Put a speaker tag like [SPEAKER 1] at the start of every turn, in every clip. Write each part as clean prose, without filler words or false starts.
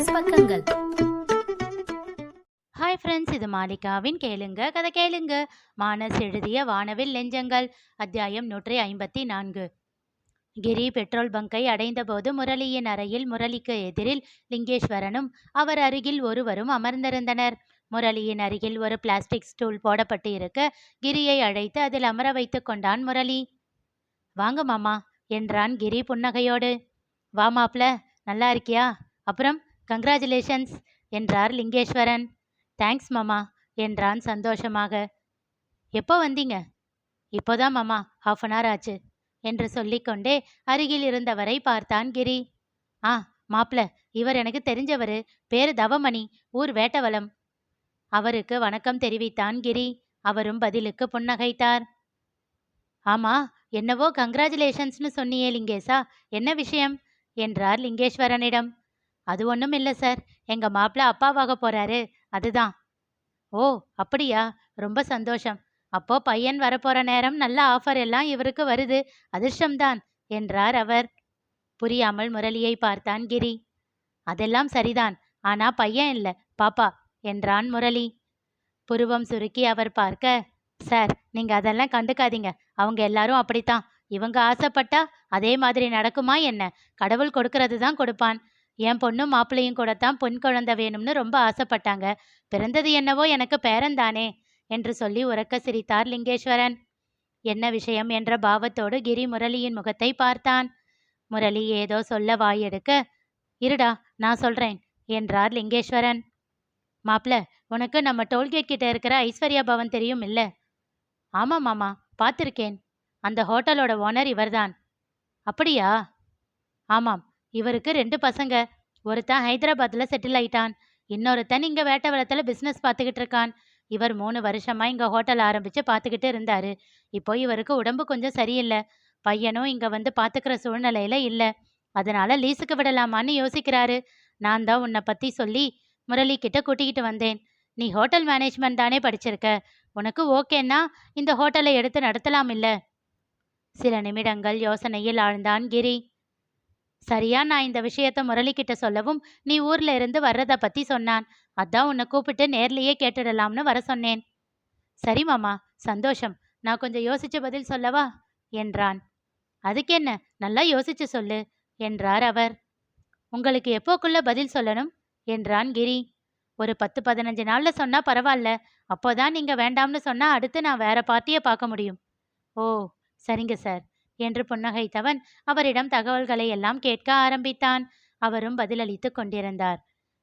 [SPEAKER 1] Business பக்கங்கள்.
[SPEAKER 2] Hi friends, இது மாலிகாவின் கேளுங்க கதை கேளுங்க. மானஸ் எழுதிய வானவில் நெஞ்சங்கள், அத்தியாயம் 154. கிரி பெட்ரோல் பங்கை அடைந்தபோது முரளியின் அறையில் முரளிக்கு எதிரில் லிங்கேஸ்வரனும் அவர் அருகில் ஒருவரும் அமர்ந்திருந்தனர். முரளியின் அருகில் ஒரு பிளாஸ்டிக் ஸ்டூல் போடப்பட்டு இருக்க கிரியை அழைத்து அதில் அமர வைத்து கொண்டான் முரளி. வாங்க மாமா என்றான் கிரி புன்னகையோடு. வா மாப்ள, நல்லா இருக்கியா? அப்புறம் கங்க்ராச்சுலேஷன்ஸ் என்றார் லிங்கேஸ்வரன். தேங்க்ஸ் மாமா என்றான் சந்தோஷமாக. எப்போ வந்தீங்க? இப்போதான் மாமா, 1/2 hour ஆச்சு என்று சொல்லிக்கொண்டே அருகில் இருந்தவரை பார்த்தான் கிரி. மாப்ள, இவர் எனக்கு தெரிஞ்சவர். பேரு தவமணி, ஊர் வேட்டவலம். அவருக்கு வணக்கம் தெரிவித்தான் கிரி. அவரும் பதிலுக்கு புன்னகைத்தார். ஆமா, என்னவோ கங்க்ராச்சுலேஷன்ஸ்னு சொன்னியே லிங்கேசா, என்ன விஷயம் என்றார் லிங்கேஸ்வரனிடம். அது ஒன்றும் இல்லை சார், எங்க மாப்பிள்ள அப்பாவாக போறாரு, அதுதான். ஓ அப்படியா, ரொம்ப சந்தோஷம். அப்போ பையன் வரப்போற நேரம், நல்ல ஆஃபர் எல்லாம் இவருக்கு வருது, அதிர்ஷ்டம்தான் என்றார் அவர். புரியாமல் முரளியை பார்த்தான் கிரி. அதெல்லாம் சரிதான், ஆனா பையன் இல்ல, பாப்பா என்றான் முரளி. புருவம் சுருக்கி அவர் பார்க்க, சார் நீங்க அதெல்லாம் கண்டுக்காதீங்க, அவங்க எல்லாரும் அப்படித்தான். இவங்க ஆசைப்பட்டா அதே மாதிரி நடக்குமா என்ன? கடவுள் கொடுக்கறது தான் கொடுப்பான். என் பொண்ணும் மாப்பிள்ளையும் கூடத்தான் பொன் குழந்தை வேணும்னு ரொம்ப ஆசைப்பட்டாங்க. பிறந்தது என்னவோ எனக்கு பேரன்தானே என்று சொல்லி உரக்க சிரித்தார் லிங்கேஸ்வரன். என்ன விஷயம் என்ற பாவத்தோடு கிரி முரளியின் முகத்தை பார்த்தான். முரளி ஏதோ சொல்ல வாயெடுக்க, இருடா நான் சொல்றேன் என்றார் லிங்கேஸ்வரன். மாப்ள, உனக்கு நம்ம டோல்கேட் கிட்ட இருக்கிற ஐஸ்வர்யா பவன் தெரியும் இல்ல? ஆமா மாமா, பார்த்துருக்கேன். அந்த ஹோட்டலோட ஓனர் இவர்தான். அப்படியா? ஆமாம், இவருக்கு 2 பசங்க. ஒருத்தன் ஹைதராபாத்தில் செட்டில் ஆயிட்டான், இன்னொருத்தன் இங்கே வேட்டவளத்தில் பிஸ்னஸ் பார்த்துக்கிட்டு இருக்கான். இவர் 3 வருஷமா இங்கே ஹோட்டல் ஆரம்பித்து பார்த்துக்கிட்டு இருந்தாரு. இப்போ இவருக்கு உடம்பு கொஞ்சம் சரியில்லை. பையனும் இங்கே வந்து பார்த்துக்கிற சூழ்நிலையில் இல்லை. அதனால லீஸுக்கு விடலாமான்னு யோசிக்கிறாரு. நான் தான் உன்னை பற்றி சொல்லி முரளி கிட்ட கூட்டிக்கிட்டு வந்தேன். நீ ஹோட்டல் மேனேஜ்மெண்ட் தானே படிச்சிருக்க, உனக்கு ஓகேன்னா இந்த ஹோட்டலை எடுத்து நடத்தலாம் இல்ல? சில நிமிடங்கள் யோசனையில் ஆழ்ந்தான் கிரி. சரியா, நான் இந்த விஷயத்த முரளிக்கிட்ட சொல்லவும் நீ ஊர்ல இருந்து வர்றதை பத்தி சொன்னான். அதான் உன்னை கூப்பிட்டு நேர்லயே கேட்டுடலாம்னு வர சொன்னேன். சரி மாமா, சந்தோஷம். நான் கொஞ்சம் யோசிச்சு பதில் சொல்லவா என்றான். அதுக்கு என்ன, நல்லா யோசிச்சு சொல்லு என்றார் அவர். உங்களுக்கு எப்போக்குள்ள பதில் சொல்லணும் என்றான் கிரி. ஒரு 10-15 நாள்ல சொன்னா பரவாயில்ல. அப்போதான் நீங்க வேண்டாம்னு சொன்னா அடுத்து நான் வேற பார்ட்டியை பார்க்க முடியும். ஓ சரிங்க சார் என்று புன்னகைத்தவன் அவரிடம் தகவல்களை எல்லாம் கேட்க ஆரம்பித்தான். அவரும் பதிலளித்து கொண்டிருந்தார்.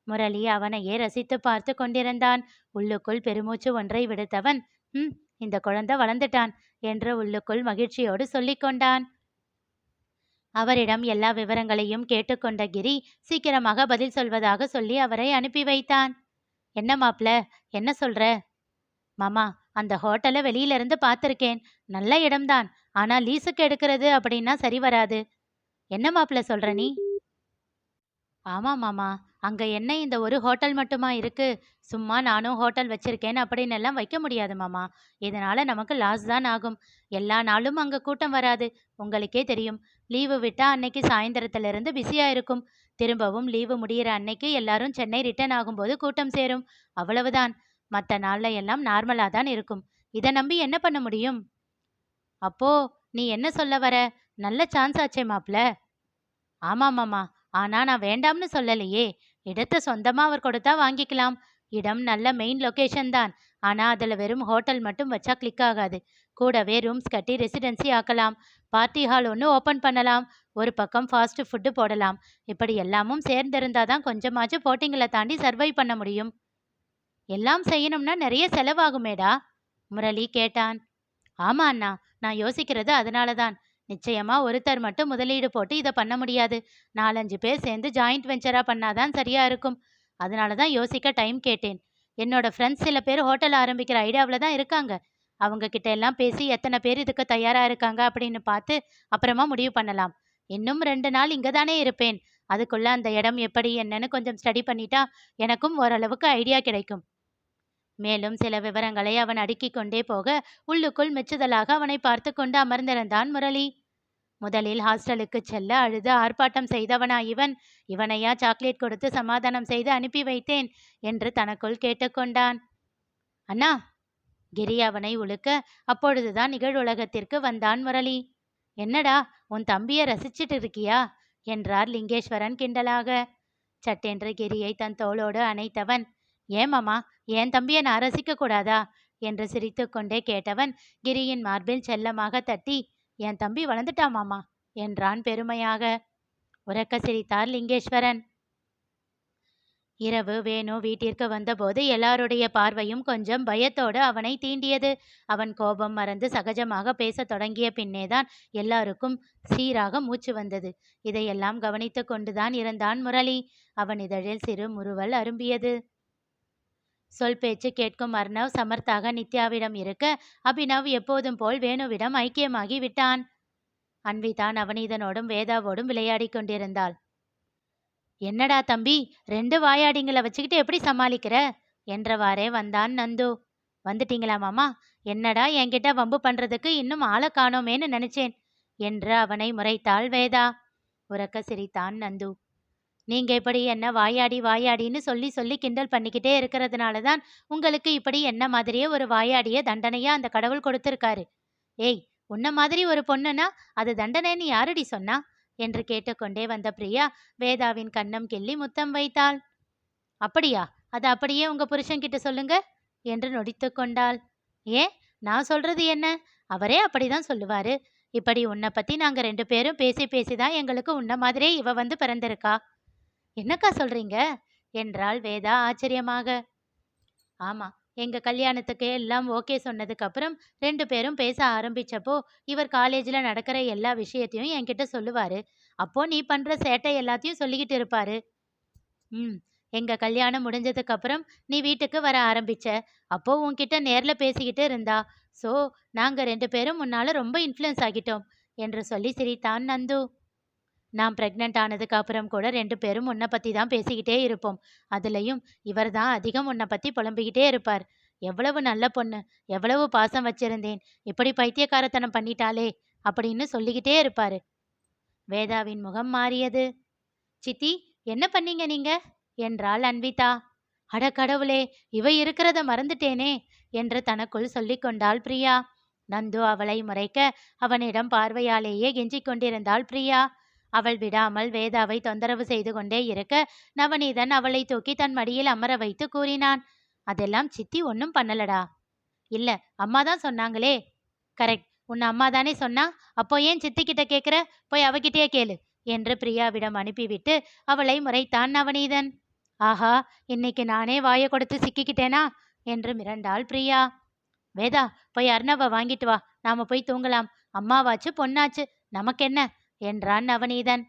[SPEAKER 2] முரளி அவனையே ரசித்து பார்த்து கொண்டிருந்தான். உள்ளுக்குள் பெருமூச்சு ஒன்றை விடுத்தவன், இந்த குழந்தை வளர்ந்துட்டான் என்று உள்ளுக்குள் மகிழ்ச்சியோடு சொல்லிக்கொண்டான். அவரிடம் எல்லா விவரங்களையும் கேட்டுக்கொண்ட கிரி சீக்கிரமாக பதில் சொல்வதாக சொல்லி அவரை அனுப்பி வைத்தான். என்ன மாப்ள, என்ன சொல்ற? மாமா, அந்த ஹோட்டலை வெளியில இருந்து பார்த்துருக்கேன். நல்ல இடம்தான், ஆனா லீஸுக்கு எடுக்கிறது அப்படின்னா சரி வராது. என்ன மாப்ள சொல்ற நீ? ஆமா மாமா, அங்க என்ன இந்த ஒரு ஹோட்டல் மட்டுமா இருக்கு? சும்மா நானும் ஹோட்டல் வச்சிருக்கேன் அப்படின்னு எல்லாம் வைக்க முடியாது மாமா. இதனால நமக்கு லாஸ் தான் ஆகும். எல்லா நாளும் அங்க கூட்டம் வராது, உங்களுக்கே தெரியும். லீவு விட்டா அன்னைக்கு சாயந்தரத்துல இருந்து பிஸியா இருக்கும். திரும்பவும் லீவு முடியிற அன்னைக்கு எல்லாரும் சென்னை ரிட்டர்ன் ஆகும்போது கூட்டம் சேரும், அவ்வளவுதான். மற்ற நாள்ல எல்லாம் நார்மலா தான் இருக்கும். இதை நம்பி என்ன பண்ண முடியும்? அப்போ நீ என்ன சொல்ல வர? நல்ல சான்ஸ் ஆச்சே மாப்ள. ஆமா மாமா, ஆனா நான் வேண்டாம்னு சொல்லலையே. இடத்தை சொந்தமா அவர் கொடுத்தா வாங்கிக்கலாம். இடம் நல்ல மெயின் லொகேஷன் தான், ஆனா அதுல வெறும் ஹோட்டல் மட்டும் வச்சா கிளிக் ஆகாது. கூடவே ரூம்ஸ் கட்டி ரெசிடென்சி ஆக்கலாம். பார்ட்டி ஹால் ஒன்று ஓப்பன் பண்ணலாம். ஒரு பக்கம் ஃபாஸ்ட் ஃபுட்டு போடலாம். இப்படி எல்லாமும் சேர்ந்திருந்தாதான் கொஞ்சமாச்சும் போட்டிங்களை தாண்டி சர்வை பண்ண முடியும். எல்லாம் செய்யணும்னா நிறைய செலவாகுமேடா, முரளி கேட்டான். ஆமா அண்ணா, நான் யோசிக்கிறது அதனால தான். நிச்சயமா ஒருத்தர் மட்டும் முதலீடு போட்டு இதை பண்ண முடியாது. 4-5 பேர் சேர்ந்து ஜாயிண்ட் வெஞ்சரா பண்ணாதான் சரியா இருக்கும். அதனால தான் யோசிக்க டைம் கேட்டேன். என்னோட ஃப்ரெண்ட்ஸ் சில பேர் ஹோட்டல் ஆரம்பிக்கிற ஐடியாவில் தான் இருக்காங்க. அவங்க கிட்ட எல்லாம் பேசி எத்தனை பேர் இதுக்கு தயாரா இருக்காங்க அப்படின்னு பார்த்து அப்புறமா முடிவு பண்ணலாம். இன்னும் 2 நாள் இங்கே தானே இருப்பேன். அதுக்குள்ள அந்த இடம் எப்படி என்னன்னு கொஞ்சம் ஸ்டடி பண்ணிட்டா எனக்கும் ஓரளவுக்கு ஐடியா கிடைக்கும். மேலும் சில விவரங்களை அவன் அடுக்கிக் கொண்டே போக உள்ளுக்குள் மெச்சுதலாக அவனை பார்த்து கொண்டு அமர்ந்திருந்தான் முரளி. முதலில் ஹாஸ்டலுக்கு செல்ல அழுது ஆர்ப்பாட்டம் செய்தவனா இவன்? இவனையா சாக்லேட் கொடுத்து சமாதானம் செய்து அனுப்பி வைத்தேன் என்று தனக்குள் கேட்டுக்கொண்டான். அண்ணா! கிரி அவனை உழுக்க அப்பொழுதுதான் நிகழுலகத்திற்கு வந்தான் முரளி. என்னடா, உன் தம்பியை ரசிச்சிட்டு இருக்கியா என்றார் லிங்கேஸ்வரன் கிண்டலாக. சட்டென்று கிரியை தன் தோளோடு அணைத்தவன், ஏன் மாமா, என் தம்பியை நான் ரசிக்க கூடாதா என்று சிரித்து கொண்டே கேட்டவன் கிரியின் மார்பில் செல்லமாக தட்டி, என் தம்பி வளர்ந்துட்டா மாமா என்றான் பெருமையாக. உரக்க சிரித்தார் லிங்கேஸ்வரன். இரவு வேணு வீட்டிற்கு வந்தபோது எல்லாருடைய பார்வையும் கொஞ்சம் பயத்தோடு அவனை தீண்டியது. அவன் கோபம் மறந்து சகஜமாக பேசத் தொடங்கிய பின்னேதான் எல்லாருக்கும் சீராக மூச்சு வந்தது. இதையெல்லாம் கவனித்து கொண்டுதான் இருந்தான் முரளி. அவன் இதழில் சிறு முறுவல் அரும்பியது. சொல் பேச்சு கேட்கும் அர்ணவ் சமர்த்தாக நித்யாவிடம் இருக்க, அபினவ் எப்போதும் போல் வேணுவிடம் ஐக்கியமாகி விட்டான். அன்விதா நவநீதனோடும் வேதாவோடும் விளையாடி கொண்டிருந்தாள். என்னடா தம்பி, 2 வாயாடிங்களை வச்சுக்கிட்டு எப்படி சமாளிக்கிற என்றவாறே வந்தான் நந்து. வந்துட்டீங்களா மாமா? என்னடா என்கிட்ட வம்பு பண்றதுக்கு இன்னும் ஆளை காணோமேன்னு நினைச்சேன் என்று அவனை முறைத்தாள் வேதா. உரக்க சிரித்தான் நந்து. நீங்க இப்படி என்ன வாயாடி வாயாடின்னு சொல்லி சொல்லி கிண்டல் பண்ணிக்கிட்டே இருக்கிறதுனால தான் உங்களுக்கு இப்படி என்ன மாதிரியே ஒரு வாயாடிய தண்டனையா அந்த கடவுள் கொடுத்திருக்காரு. ஏய், உன்ன மாதிரி ஒரு பொண்ணுனா அது தண்டனைன்னு யாரடி சொன்னா என்று கேட்டுக்கொண்டே வந்த பிரியா வேதாவின் கன்னம் கிள்ளி முத்தம் வைத்தாள். அப்படியா? அது அப்படியே உங்க புருஷன்கிட்ட சொல்லுங்க என்று நொடித்து கொண்டாள். ஏன், நான் சொல்றது என்ன? அவரே அப்படிதான் சொல்லுவாரு. இப்படி உன்னை பத்தி நாங்க 2 பேரும் பேசி பேசிதான் எங்களுக்கு உன்ன மாதிரியே இவ வந்து பிறந்திருக்கா. என்னக்கா சொல்றீங்க என்றாள் வேதா ஆச்சரியமாக. ஆமா, எங்க கல்யாணத்துக்கு எல்லாம் ஓகே சொன்னதுக்கு அப்புறம் 2 பேரும் பேச ஆரம்பிச்சப்போ இவர் காலேஜில் நடக்கிற எல்லா விஷயத்தையும் என்கிட்ட சொல்லுவாரு. அப்போ நீ பண்ற சேட்டை எல்லாத்தையும் சொல்லிக்கிட்டு இருப்பாரு. எங்க கல்யாணம் முடிஞ்சதுக்கு அப்புறம் நீ வீட்டுக்கு வர ஆரம்பிச்ச. அப்போ உன்கிட்ட நேர்ல பேசிக்கிட்டு இருந்தா. ஸோ நாங்க 2 பேரும் முன்னால ரொம்ப இன்ஃப்ளூயன்ஸ் ஆகிட்டோம் என்று சொல்லி சிரித்தான் நந்து. நான் பிரெக்னென்ட் ஆனதுக்கு அப்புறம் கூட 2 பேரும் உன்னை பற்றி தான் பேசிக்கிட்டே இருப்போம். அதுலேயும் இவர் தான் அதிகம் உன்னை பற்றி புலம்பிக்கிட்டே இருப்பார். எவ்வளவு நல்ல பொண்ணு, எவ்வளவு பாசம் வச்சிருந்தேன், இப்படி பைத்தியக்காரத்தனம் பண்ணிட்டாளே அப்படின்னு சொல்லிக்கிட்டே இருப்பாரு. வேதாவின் முகம் மாறியது. சித்தி, என்ன பண்ணீங்க நீங்க என்றாள் அன்விதா. அட கடவுளே, இவ இருக்கிறத மறந்துட்டேனே என்று தனக்குள் சொல்லிக் கொண்டாள் பிரியா. நந்து அவளை முறைக்க அவனிடம் பார்வையாலேயே கெஞ்சிக் கொண்டிருந்தாள் பிரியா. அவள் விடாமல் வேதாவை தொந்தரவு செய்து கொண்டே இருக்க நவநீதன் அவளை தூக்கி தன் மடியில் அமர வைத்து கூறினான், அதெல்லாம் சித்தி ஒன்றும் பண்ணலடா. இல்ல, அம்மா தான் சொன்னாங்களே. கரெக்ட், உன் அம்மா தானே சொன்னா, அப்போ ஏன் சித்தி கிட்ட கேட்குற? போய் அவகிட்டே கேளு என்று பிரியாவிடம் அனுப்பிவிட்டு அவளை முறைத்தான் நவநீதன். ஆஹா, இன்னைக்கு நானே வாயை கொடுத்து சிக்கிக்கிட்டேனா என்று மிரண்டாள் பிரியா. வேதா, போய் அர்ணவை வாங்கிட்டு வா, நாம போய் தூங்கலாம். அம்மாவாச்சு பொண்ணாச்சு, நமக்கென்ன என்றான் நவநீதன்.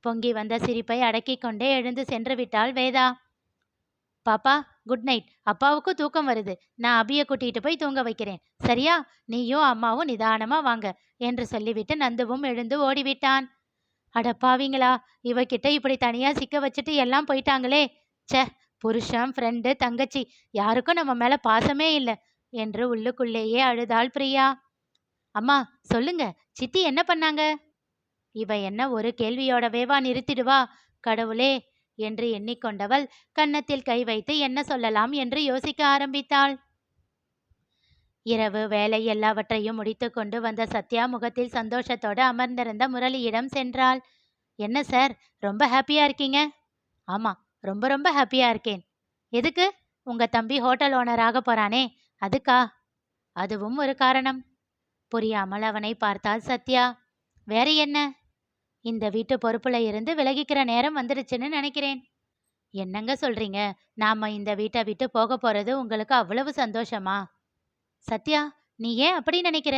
[SPEAKER 2] பொங்கி வந்த சிரிப்பை அடக்கிக் கொண்டே எழுந்து சென்று விட்டாள் வேதா. பாப்பா, குட் நைட். அப்பாவுக்கு தூக்கம் வருது. நான் அபியை கூட்டிட்டு போய் தூங்க வைக்கிறேன், சரியா? நீயும் அம்மாவும் நிதானமா வாங்க என்று சொல்லிவிட்டு நந்துவும் எழுந்து ஓடிவிட்டான். அடப்பாவீங்களா, இவகிட்ட இப்படி தனியா சிக்க வச்சுட்டு எல்லாம் போயிட்டாங்களே. சே, புருஷன், ஃப்ரெண்டு, தங்கச்சி, யாருக்கும் நம்ம மேல பாசமே இல்லை என்று உள்ளுக்குள்ளேயே அழுதாள் பிரியா. அம்மா சொல்லுங்க, சித்தி என்ன பண்ணாங்க? இவ என்ன ஒரு கேள்வியோடவேவா நிறுத்திடுவா? கடவுளே என்று எண்ணிக்கொண்டவள் கன்னத்தில் கை வைத்து என்ன சொல்லலாம் என்று யோசிக்க ஆரம்பித்தாள். இரவு வேலை எல்லாவற்றையும் முடித்து கொண்டு வந்த சத்யா முகத்தில் சந்தோஷத்தோடு அமர்ந்திருந்த முரளியிடம் சென்றாள். என்ன சார், ரொம்ப ஹாப்பியா இருக்கீங்க? ஆமா, ரொம்ப ரொம்ப ஹாப்பியா இருக்கேன். எதுக்கு? உங்க தம்பி ஹோட்டல் ஓனராக போறானே, அதுக்கா? அதுவும் ஒரு காரணம். புரியாமல் அவனை பார்த்தாள் சத்யா. வேற என்ன? இந்த வீட்டு பொறுப்புல இருந்து விலகிக்கிற நேரம் வந்துடுச்சுன்னு நினைக்கிறேன். என்னங்க சொல்றீங்க? நாம இந்த வீட்டை விட்டு போக போறது உங்களுக்கு அவ்வளவு சந்தோஷமா? சத்யா, நீ ஏன் அப்படி நினைக்கிற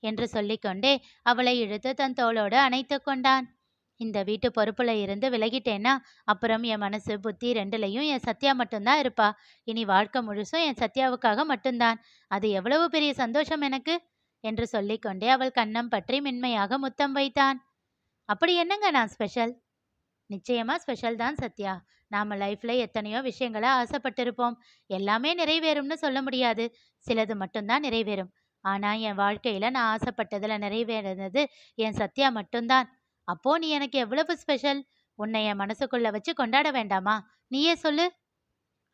[SPEAKER 2] என்று சொல்லிக்கொண்டே அவளை இழுத்து தன் தோளோடு அணைத்து கொண்டான். இந்த வீட்டு பொறுப்புல இருந்து விலகிட்டேன்னா அப்புறம் என் மனசு புத்தி 2லையும் என் சத்யா மட்டும்தான் இருப்பா. இனி வாழ்க்கை முழுசும் என் சத்யாவுக்காக மட்டும்தான். அது எவ்வளவு பெரிய சந்தோஷம் எனக்கு என்று சொல்லிக்கொண்டே அவள் கன்னம் பற்றி மென்மையாக முத்தம் வைத்தான். அப்படி என்னங்க நான் ஸ்பெஷல்? நிச்சயமா ஸ்பெஷல் தான் சத்யா. நாம லைஃப்ல எத்தனையோ விஷயங்களை ஆசைப்பட்டிருப்போம். எல்லாமே நிறைவேறும்னு சொல்ல முடியாது, சிலது மட்டும்தான் நிறைவேறும். ஆனா என் வாழ்க்கையில நான் ஆசைப்பட்டதுல நிறைவேறது என் சத்யா மட்டும்தான். அப்போ நீ எனக்கு எவ்வளவு ஸ்பெஷல்? உன்னை என் மனசுக்குள்ள வச்சு கொண்டாட வேண்டாமா? நீயே சொல்லு.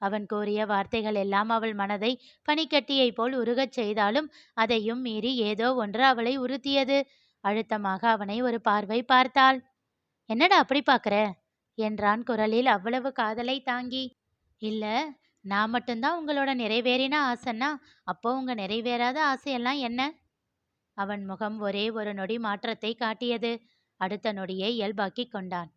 [SPEAKER 2] அவன் கூறிய வார்த்தைகள் எல்லாம் அவள் மனதை பனிக்கட்டியைப் போல் உருகச் செய்தாலும் அதையும் மீறி ஏதோ ஒன்று அவளை உறுத்தியது. அழுத்தமாக அவனை ஒரு பார்வை பார்த்தாள். என்னடா அப்படி பாக்குற? என்றான் குரலில் அவ்வளவு காதலை தாங்கி. இல்ல, நான் மட்டும்தான் உங்களோட நிறைவேறின ஆசைன்னா, அப்போ உங்க நிறைவேறாத ஆசையெல்லாம் என்ன? அவன் முகம் ஒரே ஒரு நொடி மாற்றத்தை காட்டியது. அடுத்த நொடியை இயல்பாக்கிக் கொண்டான்.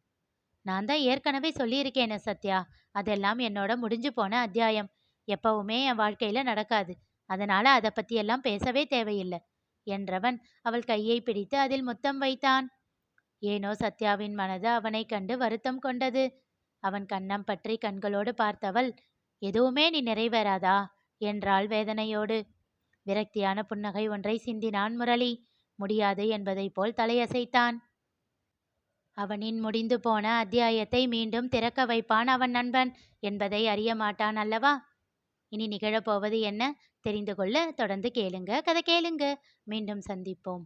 [SPEAKER 2] நான் தான் ஏற்கனவே சொல்லியிருக்கேனே சத்யா, அதெல்லாம் என்னோட முடிஞ்சு போன அத்தியாயம். எப்பவுமே என் வாழ்க்கையில நடக்காது. அதனால அதை பத்தியெல்லாம் பேசவே தேவையில்லை என்றவன் அவள் கையை பிடித்து அதில் முத்தம் வைத்தான். ஏனோ சத்யாவின் மனது அவனைக் கண்டு வருத்தம் கொண்டது. அவன் கன்னம் பற்றி கண்களோடு பார்த்தவள், எதுவுமே நீ நிறைவேறாதா என்றாள் வேதனையோடு. விரக்தியான புன்னகை ஒன்றை சிந்தினான் முரளி. முடியாது என்பதைப் போல் தலையசைத்தான். அவனின் முடிந்து போன அத்தியாயத்தை மீண்டும் திறக்க வைப்பான் அவன் நண்பன் என்பதை அறிய மாட்டான் அல்லவா? இனி நிகழப்போவது என்ன தெரிந்து கொள்ள தொடர்ந்து கேளுங்க, கதை கேளுங்க. மீண்டும் சந்திப்போம்.